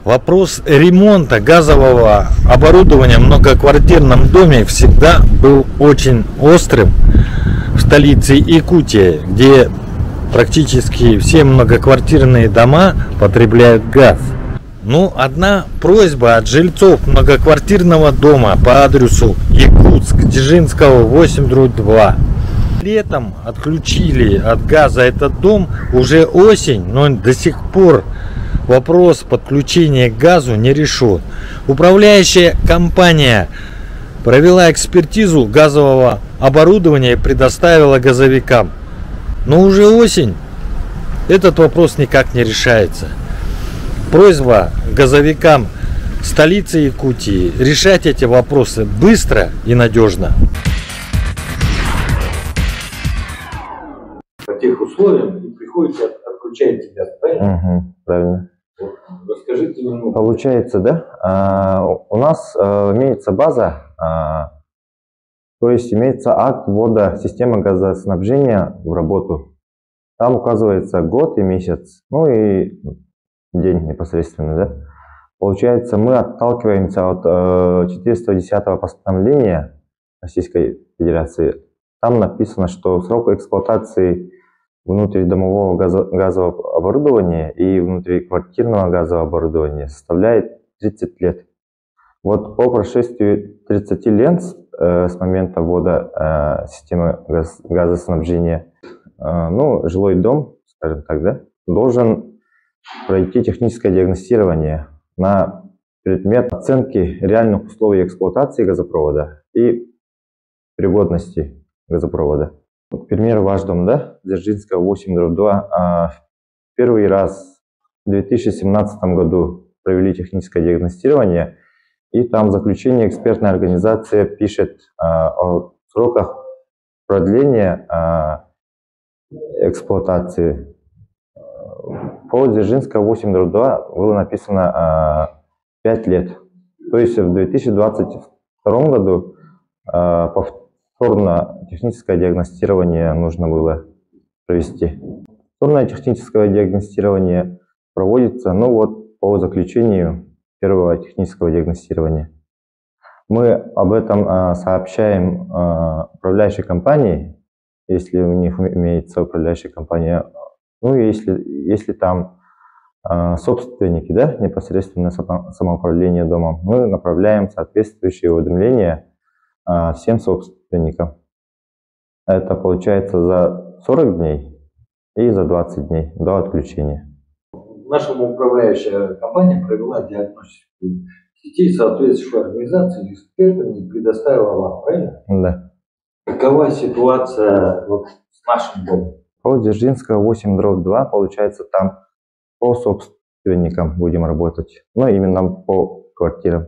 Вопрос ремонта газового оборудования в многоквартирном доме всегда был очень острым в столице Якутии, где практически все многоквартирные дома потребляют газ. Ну, одна просьба от жильцов многоквартирного дома по адресу Якутск, Дзержинского, 8/2. Летом отключили от газа этот дом, уже осень, но до сих пор вопрос подключения к газу не решен. Управляющая компания провела экспертизу газового оборудования и предоставила газовикам. Но уже осень, этот вопрос никак не решается. Просьба газовикам столицы Якутии решать эти вопросы быстро и надежно. По тех условиям и приходите, отключаете газ, правильно? Угу, правильно. Вот, расскажите немного. Получается, да? У нас имеется база, то есть имеется акт ввода системы газоснабжения в работу. Там указывается год и месяц, ну и день непосредственно, да? Получается, мы отталкиваемся от 410-го постановления Российской Федерации. Там написано, что срок эксплуатации внутридомового газового оборудования и внутриквартирного газового оборудования составляет 30 лет. Вот по прошествии 30 лет с момента ввода системы газоснабжения, ну, жилой дом, скажем так, да, должен пройти техническое диагностирование на предмет оценки реальных условий эксплуатации газопровода и пригодности газопровода. К примеру, ваш дом, да, Дзержинского, 8/2, первый раз в 2017 году провели техническое диагностирование, и там в заключении экспертная организация пишет о сроках продления эксплуатации. По Дзержинского, 8/2 было написано 5 лет. То есть в 2022 году повторно техническое диагностирование нужно было провести. Повторное техническое диагностирование проводится, ну вот, по заключению первого технического диагностирования. Мы об этом сообщаем управляющей компании, если у них имеется управляющая компания. Ну, если там собственники, да, непосредственно самоуправление домом, мы направляем соответствующие уведомления всем собственникам. Это получается за 40 дней и за 20 дней до отключения. Наша управляющая компания провела диагностику сетей соответствующей организации с экспертами и предоставила вам, правильно? Да. Какова ситуация вот с нашим домом? По Дзержинского, 8/2, получается, там по собственникам будем работать, но именно по квартирам.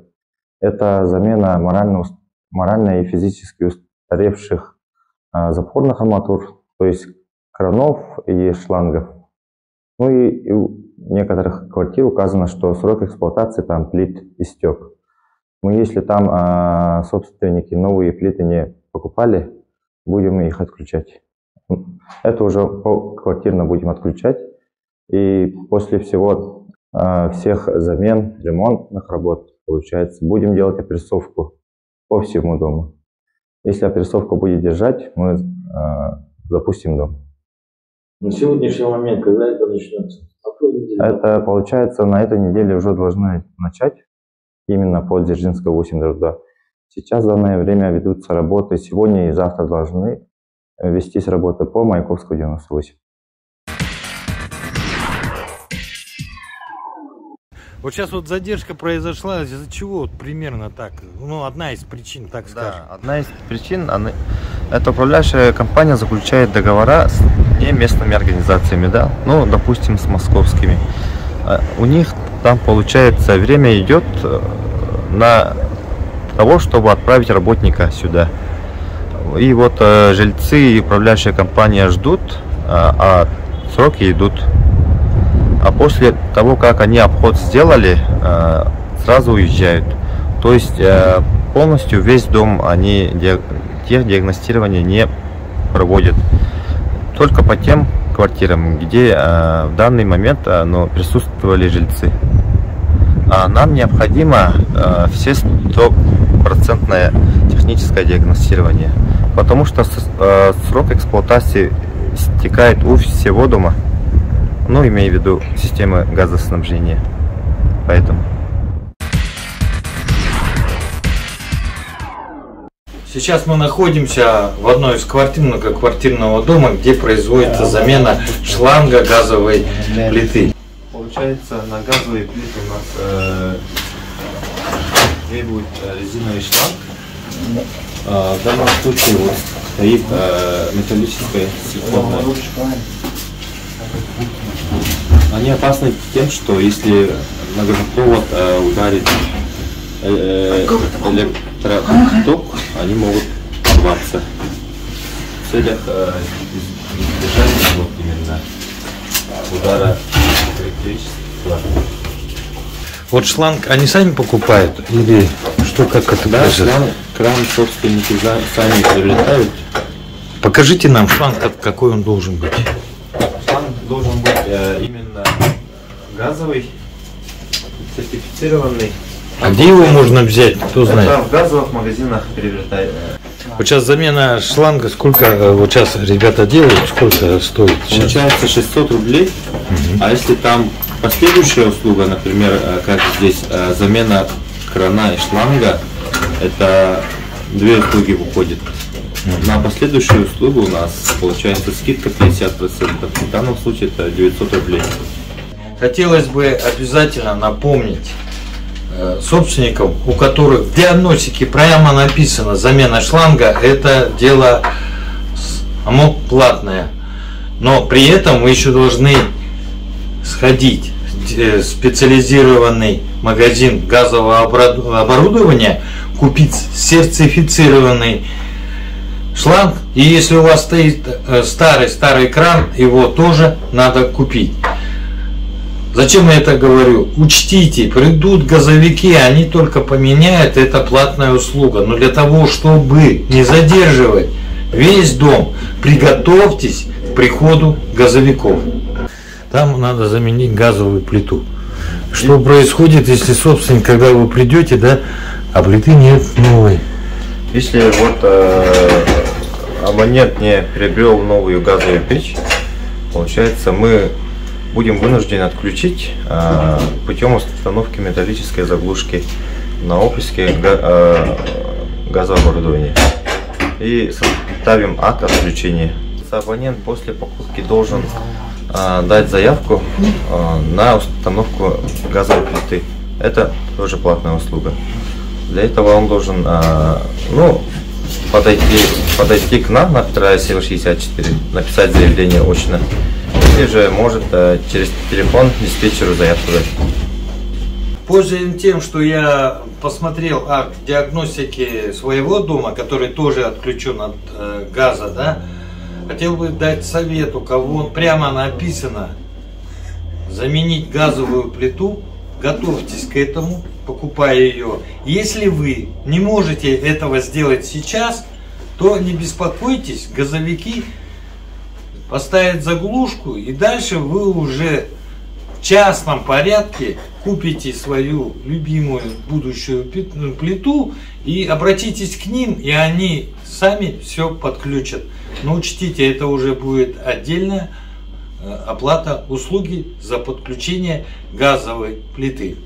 Это замена морально и физически устаревших запорных арматур, то есть кранов и шлангов. Ну и у некоторых квартир указано, что срок эксплуатации там плит истек. Но если там собственники новые плиты не покупали, будем их отключать. Это уже поквартирно будем отключать. И после всего всех замен, ремонтных работ, получается, будем делать опрессовку по всему дому. Если опрессовка будет держать, мы запустим дом. На сегодняшний момент, когда это начнется? Это, получается, на этой неделе уже должны начать, именно по Дзержинского, 8/2. Сейчас в данное время ведутся работы. Сегодня и завтра должны вестись работы по Маяковского, 98. Вот сейчас вот задержка произошла, из-за чего вот примерно так? Ну, одна из причин, так скажем. Да, одна из причин, это управляющая компания заключает договора с местными организациями, да, ну, допустим, с московскими. У них там, получается, время идет на того, чтобы отправить работника сюда. И вот жильцы и управляющая компания ждут, а сроки идут. А после того, как они обход сделали, сразу уезжают. То есть полностью весь дом они диагностирование не проводят. Только по тем квартирам, где в данный момент присутствовали жильцы. Нам необходимо все 100% техническое диагностирование, потому что срок эксплуатации истекает у всего дома, ну, имея в виду системы газоснабжения. Поэтому. Сейчас мы находимся в одной из квартир многоквартирного дома, где производится замена шланга газовой плиты. Получается, на газовые плиты у нас требует резиновый шланг. В данном случае вот стоит металлическая силиконовая. Они опасны тем, что если на газопровод ударит электроток, они могут порваться. В целях избежания вот именно удара электричества. Вот шланг они сами покупают или что, как это? Да, кран собственники сами приобретают. Покажите нам шланг, какой он должен быть. Шланг должен быть именно газовый, сертифицированный. А где его можно взять, кто знает? Это в газовых магазинах приобретают. Вот сейчас замена шланга, сколько вот сейчас ребята делают, сколько стоит? Получается 600 рублей, а если там последующая услуга, например, как здесь замена крана и шланга, это 2 услуги выходит. На последующую услугу у нас получается скидка 50%, в данном случае это 900 рублей. Хотелось бы обязательно напомнить собственникам, у которых в диагностике прямо написано замена шланга, это дело платное, но при этом вы еще должны сходить в специализированный магазин газового оборудования, купить сертифицированный шланг, и если у вас стоит старый кран, его тоже надо купить. Зачем я это говорю? Учтите, придут газовики, они только поменяют, это платная услуга. Но для того, чтобы не задерживать весь дом, приготовьтесь к приходу газовиков. Там надо заменить газовую плиту. Что происходит, если собственник, когда вы придете, да, а плиты нет новой? Если вот абонент не приобрел новую газовую печь, получается, мы будем вынуждены отключить путем установки металлической заглушки на опуске газового оборудования и составим акт отключения. Абонент после покупки должен дать заявку на установку газовой плиты. Это тоже платная услуга. Для этого он должен подойти к нам на Петра Исаева 64, написать заявление очно. Или же может через телефон диспетчеру заявку дать. Пользуясь тем, что я посмотрел акт диагностики своего дома, который тоже отключен от газа, да, хотел бы дать совет, у кого прямо написано заменить газовую плиту, готовьтесь к этому, покупая ее. Если вы не можете этого сделать сейчас, то не беспокойтесь, газовики поставят заглушку, и дальше вы уже в частном порядке купите свою любимую будущую плиту и обратитесь к ним, и они сами все подключат. Но учтите, это уже будет отдельная оплата услуги за подключение газовой плиты.